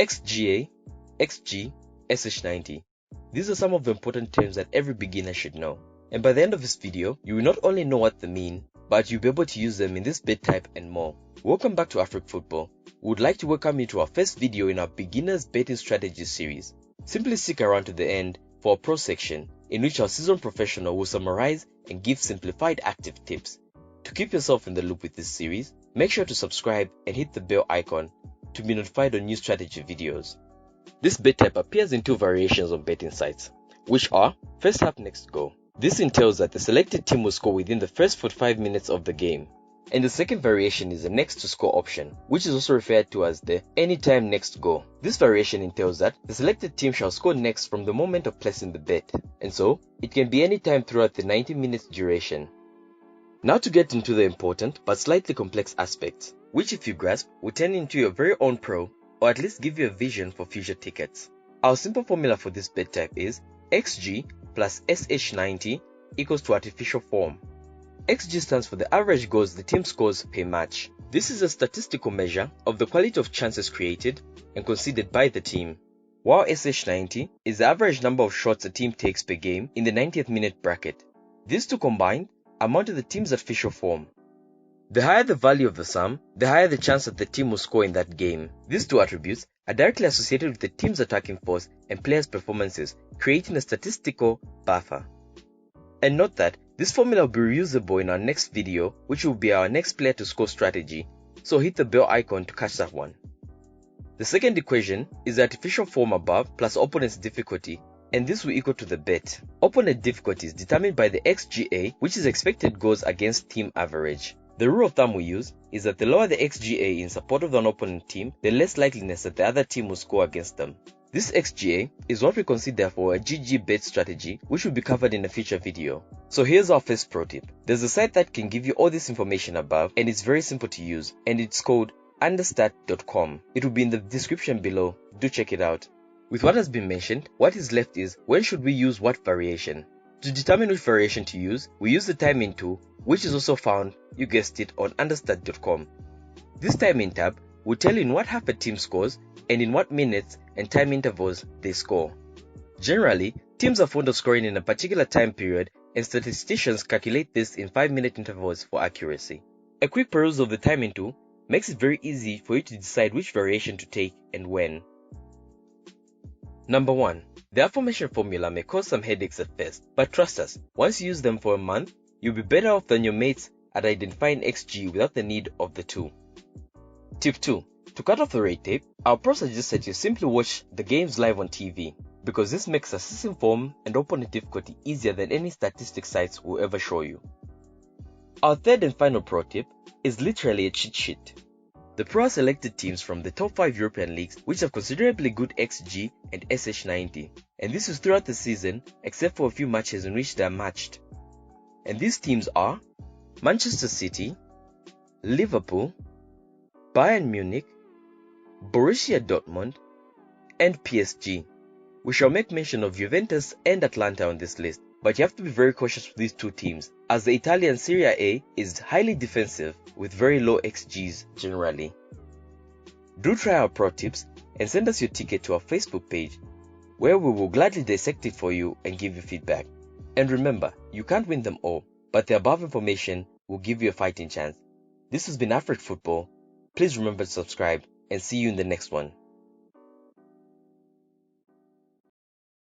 XGA, XG, SH90. These are some of the important terms that every beginner should know. And by the end of this video, you will not only know what they mean, but you'll be able to use them in this bet type and more. Welcome back to Afrik Football. We would like to welcome you to our first video in our Beginners Betting Strategy series. Simply stick around to the end for a pro section, in which our seasoned professional will summarize and give simplified active tips. To keep yourself in the loop with this series, make sure to subscribe and hit the bell icon to be notified on new strategy videos. This bet type appears in two variations on betting sites, which are first half next goal. This entails that the selected team will score within the first 45 minutes of the game. And the second variation is the next to score option, which is also referred to as the anytime next goal. This variation entails that the selected team shall score next from the moment of placing the bet, and so it can be any time throughout the 90 minutes duration. Now to get into the important but slightly complex aspects, which if you grasp will turn into your very own pro, or at least give you a vision for future tickets. Our simple formula for this bet type is XG plus SH90 equals to artificial form. XG stands for the average goals the team scores per match. This is a statistical measure of the quality of chances created and conceded by the team, while SH90 is the average number of shots a team takes per game in the 90th minute bracket. These two combined amount to the team's artificial form. The higher the value of the sum, the higher the chance that the team will score in that game. These two attributes are directly associated with the team's attacking force and players' performances, creating a statistical buffer. And note that this formula will be reusable in our next video, which will be our next player to score strategy, so hit the bell icon to catch that one. The second equation is the artificial form above plus opponent's difficulty, and this will equal to the bet. Opponent difficulty is determined by the XGA, which is expected goals against team average. The rule of thumb we use is that the lower the XGA in support of an opponent team, the less likeliness that the other team will score against them. This XGA is what we consider for a GG bet strategy, which will be covered in a future video. So here's our first pro tip. There's a site that can give you all this information above, and it's very simple to use, and it's called understat.com. It will be in the description below. Do check it out. With what has been mentioned, what is left is when should we use what variation? To determine which variation to use, we use the timing tool, which is also found, you guessed it, on understat.com. This timing tab will tell you in what half a team scores and in what minutes and time intervals they score. Generally, teams are fond of scoring in a particular time period, and statisticians calculate this in 5-minute intervals for accuracy. A quick perusal of the timing tool makes it very easy for you to decide which variation to take and when. Number 1. The aforementioned formula may cause some headaches at first, but trust us, once you use them for a month, you'll be better off than your mates at identifying XG without the need of the tool. Tip 2. To cut off the red tape, our pro suggests that you simply watch the games live on TV, because this makes assessing form and opponent difficulty easier than any statistics sites will ever show you. Our third and final pro tip is literally a cheat sheet. The pro selected teams from the top 5 European leagues which have considerably good XG and SH90, and this is throughout the season except for a few matches in which they are matched. And these teams are Manchester City, Liverpool, Bayern Munich, Borussia Dortmund, and PSG. We shall make mention of Juventus and Atlanta on this list, but you have to be very cautious with these two teams, as the Italian Serie A is highly defensive with very low XGs generally. Do try our pro tips and send us your ticket to our Facebook page, where we will gladly dissect it for you and give you feedback. And remember, you can't win them all, but the above information will give you a fighting chance. This has been Afrik Football. Please remember to subscribe and see you in the next one.